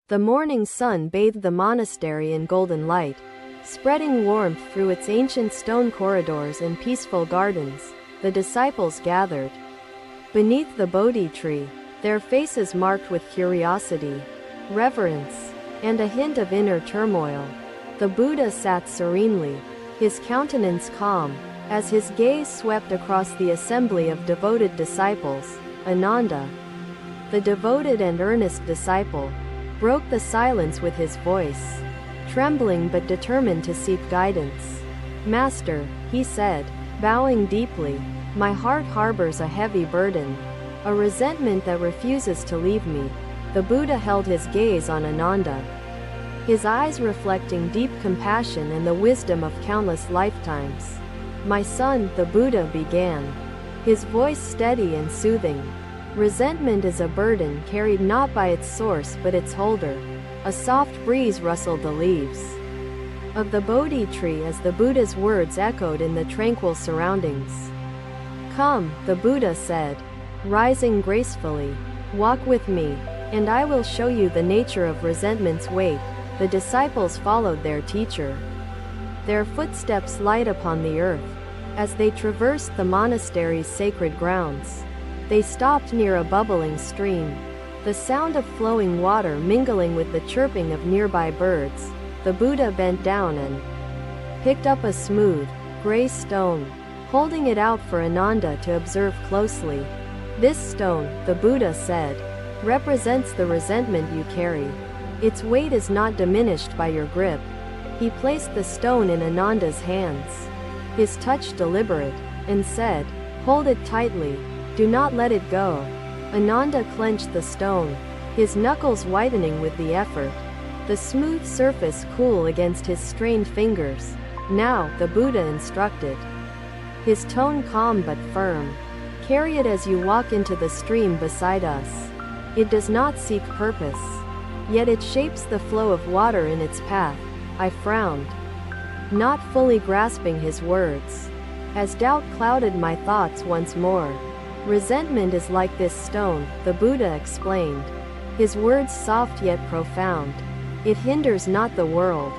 The morning sun bathed the monastery in golden light, spreading warmth through its ancient stone corridors and peaceful gardens. The disciples gathered beneath the Bodhi tree, their faces marked with curiosity, reverence, and a hint of inner turmoil. The Buddha sat serenely, his countenance calm, as his gaze swept across the assembly of devoted disciples. Ananda, the devoted and earnest disciple, broke the silence with his voice, trembling but determined to seek guidance. "Master," he said, bowing deeply, "my heart harbors a heavy burden, a resentment that refuses to leave me." The Buddha held his gaze on Ananda, his eyes reflecting deep compassion and the wisdom of countless lifetimes. "My son," the Buddha began, his voice steady and soothing, "resentment is a burden carried not by its source but its holder." A soft breeze rustled the leaves of the Bodhi tree as the Buddha's words echoed in the tranquil surroundings. "Come," the Buddha said, rising gracefully, "walk with me, and I will show you the nature of resentment's weight." The disciples followed their teacher, their footsteps light upon the earth. As they traversed the monastery's sacred grounds, they stopped near a bubbling stream, the sound of flowing water mingling with the chirping of nearby birds. The Buddha bent down and picked up a smooth, gray stone, holding it out for Ananda to observe closely. "This stone," the Buddha said, "represents the resentment you carry. Its weight is not diminished by your grip." He placed the stone in Ananda's hands, his touch deliberate, and said, "Hold it tightly. Do not let it go." Ananda clenched the stone, his knuckles whitening with the effort, the smooth surface cool against his strained fingers. "Now," the Buddha instructed, his tone calm but firm, "carry it as you walk into the stream beside us. It does not seek purpose, yet it shapes the flow of water in its path." I frowned, not fully grasping his words, as doubt clouded my thoughts once more. "Resentment is like this stone," the Buddha explained, his words soft yet profound. "It hinders not the world,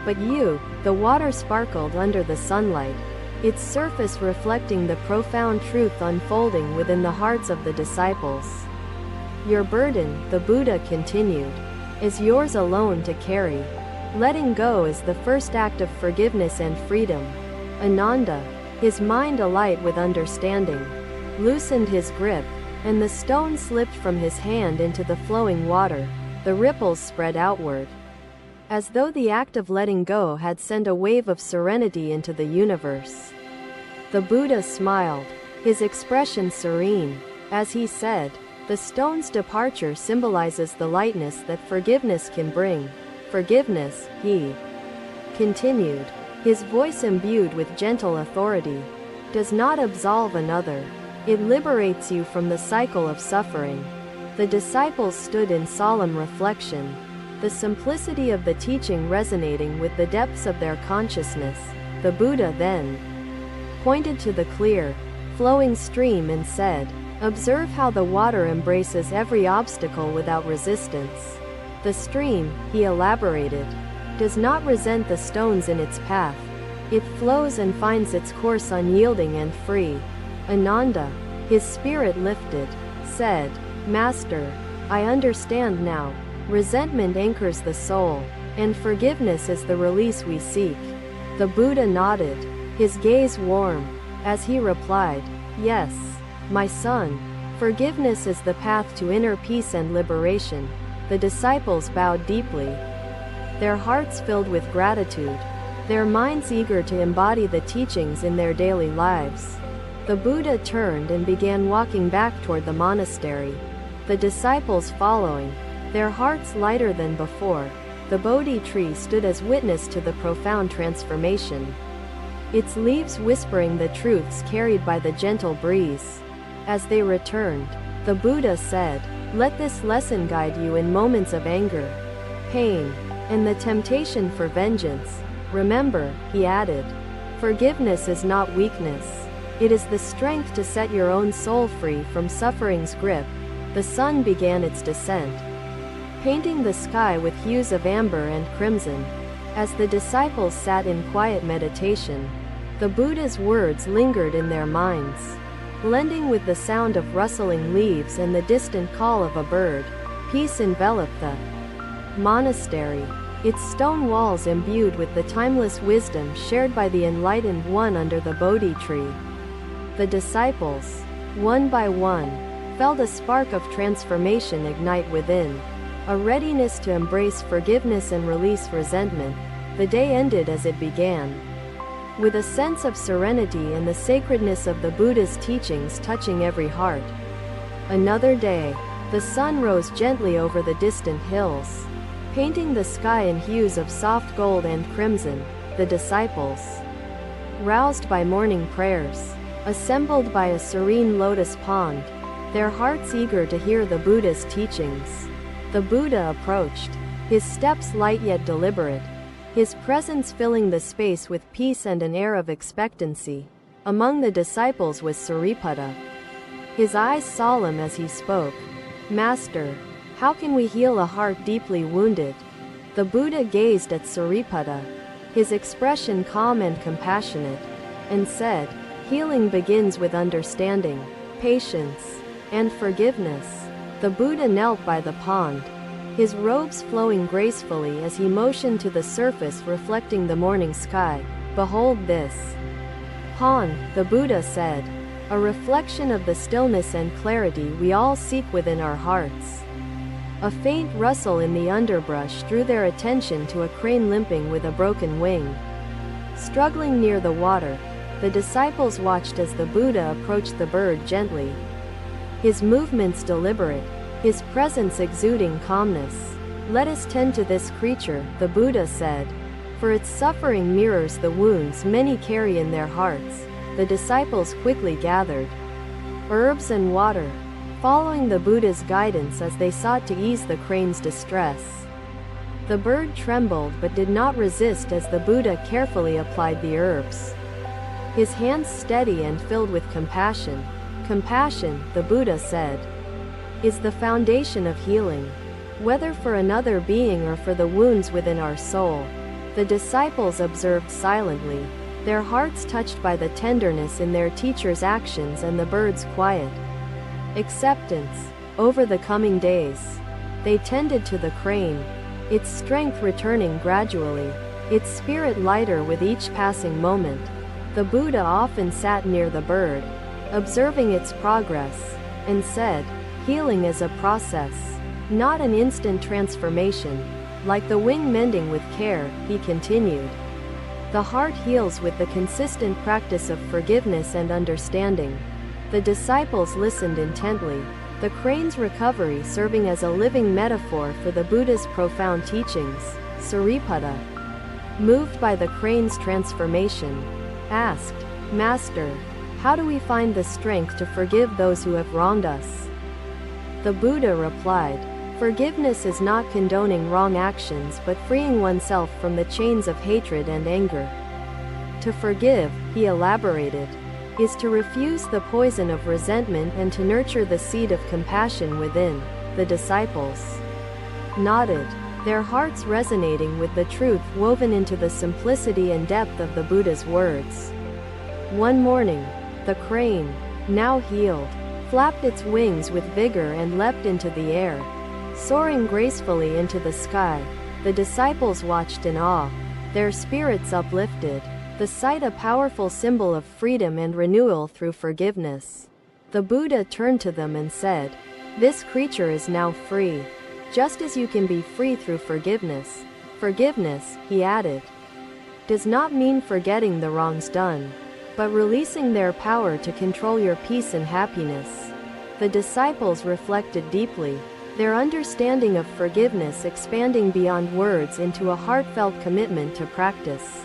but you." The water sparkled under the sunlight, its surface reflecting the profound truth unfolding within the hearts of the disciples. "Your burden," the Buddha continued, "is yours alone to carry. Letting go is the first act of forgiveness and freedom." Ananda, his mind alight with understanding, loosened his grip, and the stone slipped from his hand into the flowing water. The ripples spread outward, as though the act of letting go had sent a wave of serenity into the universe. The Buddha smiled, his expression serene, as he said, "The stone's departure symbolizes the lightness that forgiveness can bring." "Forgiveness," he continued, his voice imbued with gentle authority, "does not absolve another. It liberates you from the cycle of suffering." The disciples stood in solemn reflection, the simplicity of the teaching resonating with the depths of their consciousness. The Buddha then pointed to the clear, flowing stream and said, "Observe how the water embraces every obstacle without resistance. The stream," he elaborated, "does not resent the stones in its path. It flows and finds its course unyielding and free." Ananda, his spirit lifted, said, "Master, I understand now. Resentment anchors the soul, and forgiveness is the release we seek." The Buddha nodded, his gaze warm, as he replied, "Yes, my son. Forgiveness is the path to inner peace and liberation." The disciples bowed deeply, their hearts filled with gratitude, their minds eager to embody the teachings in their daily lives. The Buddha turned and began walking back toward the monastery, the disciples following, their hearts lighter than before. The Bodhi tree stood as witness to the profound transformation, its leaves whispering the truths carried by the gentle breeze. As they returned, the Buddha said, "Let this lesson guide you in moments of anger, pain, and the temptation for vengeance. Remember," he added, "forgiveness is not weakness. It is the strength to set your own soul free from suffering's grip." The sun began its descent, painting the sky with hues of amber and crimson. As the disciples sat in quiet meditation, the Buddha's words lingered in their minds. Blending with the sound of rustling leaves and the distant call of a bird, peace enveloped the monastery, its stone walls imbued with the timeless wisdom shared by the enlightened one under the Bodhi tree. The disciples, one by one, felt a spark of transformation ignite within, a readiness to embrace forgiveness and release resentment. The day ended as it began, with a sense of serenity and the sacredness of the Buddha's teachings touching every heart. Another day, the sun rose gently over the distant hills, painting the sky in hues of soft gold and crimson. The disciples, roused by morning prayers, assembled by a serene lotus pond, their hearts eager to hear the Buddha's teachings. The Buddha approached, his steps light yet deliberate, his presence filling the space with peace and an air of expectancy. Among the disciples was Sariputta, his eyes solemn as he spoke. "Master, how can we heal a heart deeply wounded?" The Buddha gazed at Sariputta, his expression calm and compassionate, and said, "Healing begins with understanding, patience, and forgiveness." The Buddha knelt by the pond, his robes flowing gracefully as he motioned to the surface reflecting the morning sky. "Behold this pond," the Buddha said, "a reflection of the stillness and clarity we all seek within our hearts." A faint rustle in the underbrush drew their attention to a crane limping with a broken wing. Struggling near the water, the disciples watched as the Buddha approached the bird gently, his movements deliberate, his presence exuding calmness. "Let us tend to this creature," the Buddha said, "for its suffering mirrors the wounds many carry in their hearts." The disciples quickly gathered herbs and water, following the Buddha's guidance as they sought to ease the crane's distress. The bird trembled but did not resist as the Buddha carefully applied the herbs, his hands steady and filled with compassion. "Compassion," the Buddha said, "is the foundation of healing, whether for another being or for the wounds within our soul." The disciples observed silently, their hearts touched by the tenderness in their teacher's actions and the bird's quiet acceptance. Over the coming days, they tended to the crane, its strength returning gradually, its spirit lighter with each passing moment. The Buddha often sat near the bird, observing its progress, and said, "Healing is a process, not an instant transformation. Like the wing mending with care," he continued. "The heart heals with the consistent practice of forgiveness and understanding." The disciples listened intently, the crane's recovery serving as a living metaphor for the Buddha's profound teachings. Sariputta, moved by the crane's transformation, asked, "Master, how do we find the strength to forgive those who have wronged us?" The Buddha replied, "Forgiveness is not condoning wrong actions but freeing oneself from the chains of hatred and anger. To forgive," he elaborated, "is to refuse the poison of resentment and to nurture the seed of compassion within." The disciples nodded, their hearts resonating with the truth woven into the simplicity and depth of the Buddha's words. One morning, the crane, now healed, flapped its wings with vigor and leapt into the air, soaring gracefully into the sky. The disciples watched in awe, their spirits uplifted, the sight a powerful symbol of freedom and renewal through forgiveness. The Buddha turned to them and said, "This creature is now free, just as you can be free through forgiveness." Forgiveness, he added, does not mean forgetting the wrongs done, but releasing their power to control your peace and happiness. The disciples reflected deeply, their understanding of forgiveness expanding beyond words into a heartfelt commitment to practice.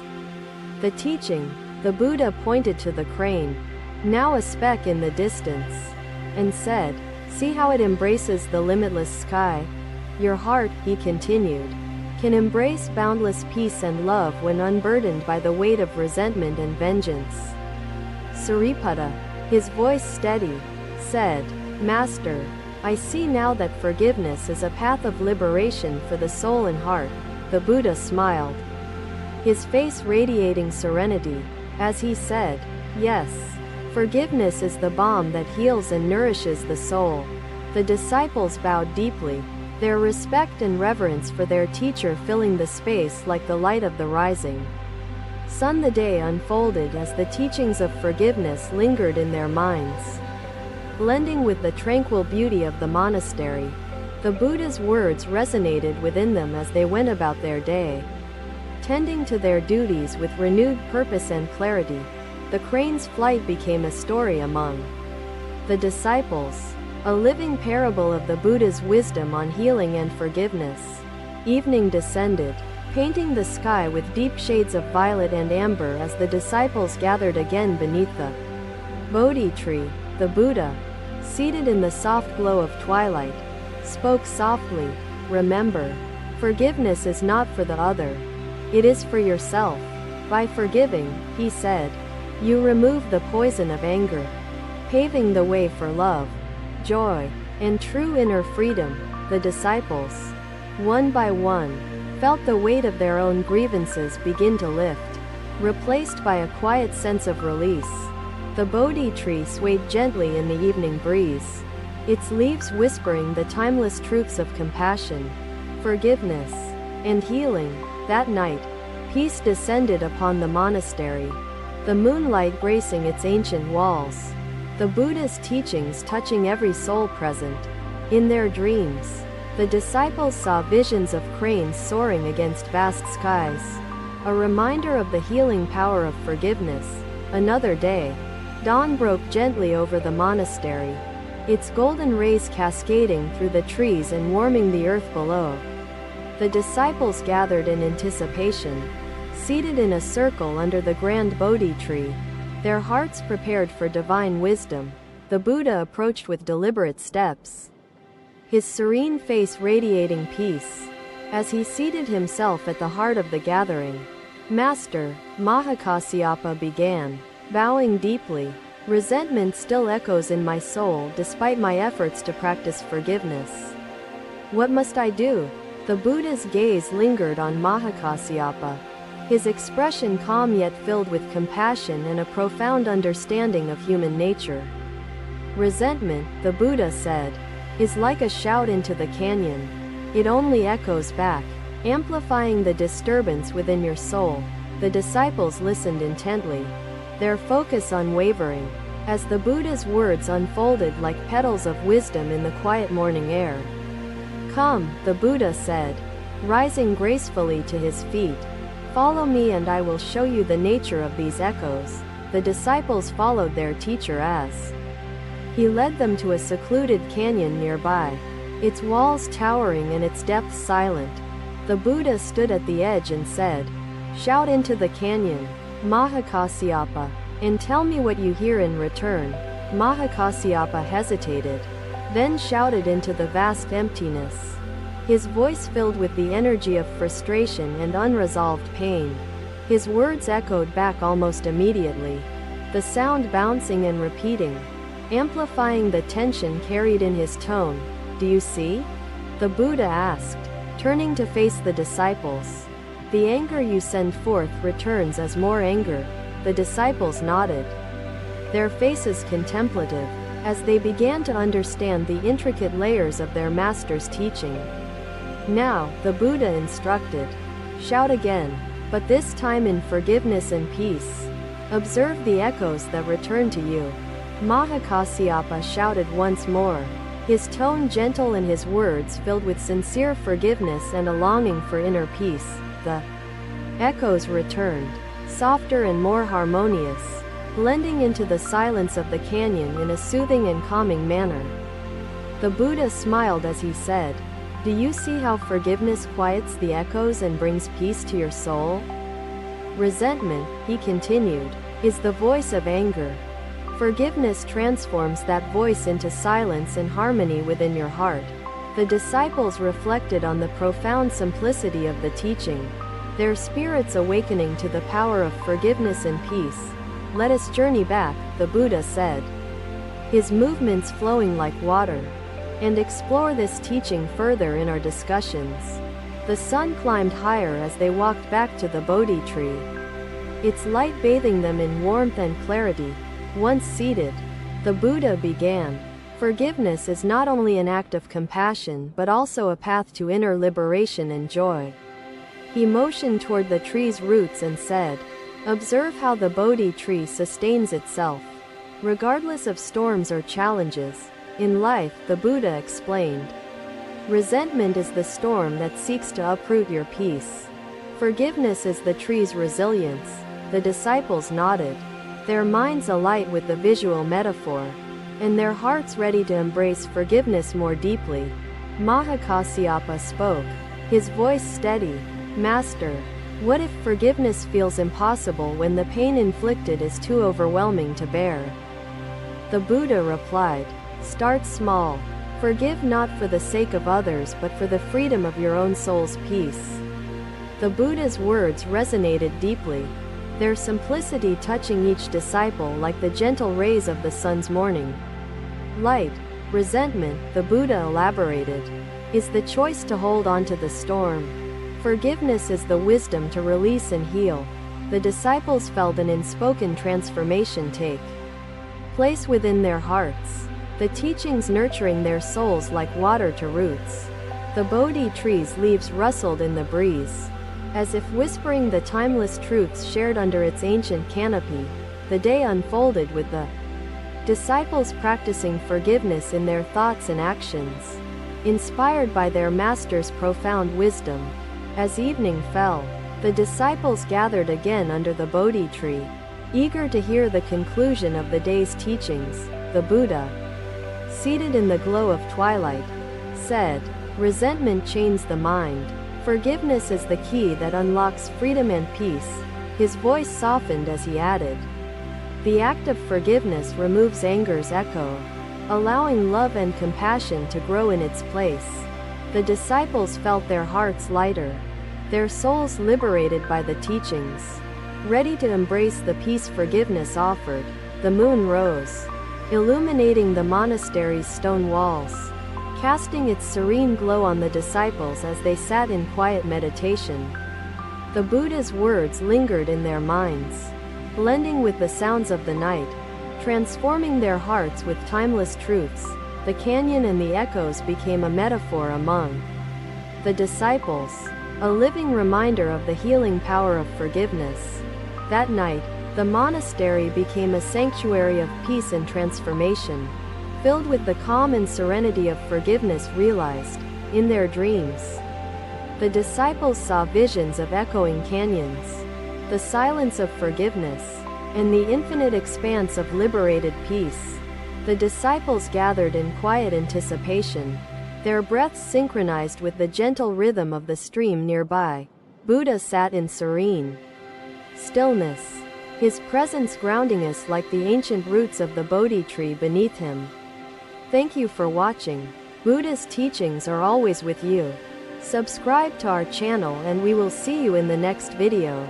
The teaching, the Buddha pointed to the crane, now a speck in the distance, and said, "See how it embraces the limitless sky? Your heart," he continued, "can embrace boundless peace and love when unburdened by the weight of resentment and vengeance." Sariputta, his voice steady, said, "Master, I see now that forgiveness is a path of liberation for the soul and heart. The Buddha smiled, his face radiating serenity, as he said, yes, forgiveness is the balm that heals and nourishes the soul. The disciples bowed deeply, their respect and reverence for their teacher filling the space like the light of the rising sun. The day unfolded as the teachings of forgiveness lingered in their minds, blending with the tranquil beauty of the monastery. The Buddha's words resonated within them as they went about their day, tending to their duties with renewed purpose and clarity. The crane's flight became a story among the disciples, a living parable of the Buddha's wisdom on healing and forgiveness. Evening descended, painting the sky with deep shades of violet and amber as the disciples gathered again beneath the Bodhi tree. The Buddha, seated in the soft glow of twilight, spoke softly, remember, forgiveness is not for the other. It is for yourself. By forgiving, he said, you remove the poison of anger, paving the way for love, joy, and true inner freedom. The disciples, one by one, felt the weight of their own grievances begin to lift, replaced by a quiet sense of release. The Bodhi tree swayed gently in the evening breeze, its leaves whispering the timeless truths of compassion, forgiveness, and healing. That night, peace descended upon the monastery, the moonlight gracing its ancient walls, the Buddha's teachings touching every soul present. In their dreams, the disciples saw visions of cranes soaring against vast skies, a reminder of the healing power of forgiveness. Another day, dawn broke gently over the monastery, its golden rays cascading through the trees and warming the earth below. The disciples gathered in anticipation, seated in a circle under the grand Bodhi tree, their hearts prepared for divine wisdom. The Buddha approached with deliberate steps, his serene face radiating peace, as he seated himself at the heart of the gathering. Master, Mahakasyapa began, bowing deeply. Resentment still echoes in my soul despite my efforts to practice forgiveness. What must I do? The Buddha's gaze lingered on Mahakasyapa, his expression calm yet filled with compassion and a profound understanding of human nature. Resentment, the Buddha said, is like a shout into the canyon. It only echoes back, amplifying the disturbance within your soul. The disciples listened intently, their focus unwavering, as the Buddha's words unfolded like petals of wisdom in the quiet morning air. Come, the Buddha said, rising gracefully to his feet. Follow me and I will show you the nature of these echoes. The disciples followed their teacher as he led them to a secluded canyon nearby, its walls towering and its depths silent. The Buddha stood at the edge and said, shout into the canyon, Mahakasyapa, and tell me what you hear in return. Mahakasyapa hesitated, then shouted into the vast emptiness, his voice filled with the energy of frustration and unresolved pain. His words echoed back almost immediately, the sound bouncing and repeating, amplifying the tension carried in his tone. Do you see? The Buddha asked, turning to face the disciples. The anger you send forth returns as more anger. The disciples nodded, their faces contemplative, as they began to understand the intricate layers of their master's teaching. Now, the Buddha instructed, shout again, but this time in forgiveness and peace. Observe the echoes that return to you. Mahakasyapa shouted once more, his tone gentle and his words filled with sincere forgiveness and a longing for inner peace. The echoes returned, softer and more harmonious, blending into the silence of the canyon in a soothing and calming manner. The Buddha smiled as he said, do you see how forgiveness quiets the echoes and brings peace to your soul? Resentment, he continued, is the voice of anger. Forgiveness transforms that voice into silence and harmony within your heart. The disciples reflected on the profound simplicity of the teaching, their spirits awakening to the power of forgiveness and peace. Let us journey back, the Buddha said, his movements flowing like water, and explore this teaching further in our discussions. The sun climbed higher as they walked back to the Bodhi tree, its light bathing them in warmth and clarity. Once seated, the Buddha began. Forgiveness is not only an act of compassion but also a path to inner liberation and joy. He motioned toward the tree's roots and said, "Observe how the Bodhi tree sustains itself, regardless of storms or challenges." In life, the Buddha explained, resentment is the storm that seeks to uproot your peace. Forgiveness is the tree's resilience. The disciples nodded, their minds alight with the visual metaphor, and their hearts ready to embrace forgiveness more deeply. Mahakasyapa spoke, his voice steady. "Master, what if forgiveness feels impossible when the pain inflicted is too overwhelming to bear?" The Buddha replied, "Start small. Forgive not for the sake of others but for the freedom of your own soul's peace." The Buddha's words resonated deeply, their simplicity touching each disciple like the gentle rays of the sun's morning light. Resentment, the Buddha elaborated, is the choice to hold on to the storm. Forgiveness is the wisdom to release and heal. The disciples felt an unspoken transformation take place within their hearts, the teachings nurturing their souls like water to roots. The Bodhi tree's leaves rustled in the breeze, as if whispering the timeless truths shared under its ancient canopy. The day unfolded with the disciples practicing forgiveness in their thoughts and actions, inspired by their master's profound wisdom. As evening fell, the disciples gathered again under the Bodhi tree, eager to hear the conclusion of the day's teachings. The Buddha, seated in the glow of twilight, said, "Resentment chains the mind. Forgiveness is the key that unlocks freedom and peace." His voice softened as he added, "The act of forgiveness removes anger's echo, allowing love and compassion to grow in its place." The disciples felt their hearts lighter, their souls liberated by the teachings, ready to embrace the peace forgiveness offered. The moon rose, illuminating the monastery's stone walls, casting its serene glow on the disciples as they sat in quiet meditation. The Buddha's words lingered in their minds, blending with the sounds of the night, transforming their hearts with timeless truths. The canyon and the echoes became a metaphor among the disciples, a living reminder of the healing power of forgiveness. That night, the monastery became a sanctuary of peace and transformation, filled with the calm and serenity of forgiveness realized in their dreams. The disciples saw visions of echoing canyons, the silence of forgiveness, and the infinite expanse of liberated peace. The disciples gathered in quiet anticipation, their breaths synchronized with the gentle rhythm of the stream nearby. Buddha sat in serene stillness, his presence grounding us like the ancient roots of the Bodhi tree beneath him. Thank you for watching. Buddha's teachings are always with you. Subscribe to our channel and we will see you in the next video.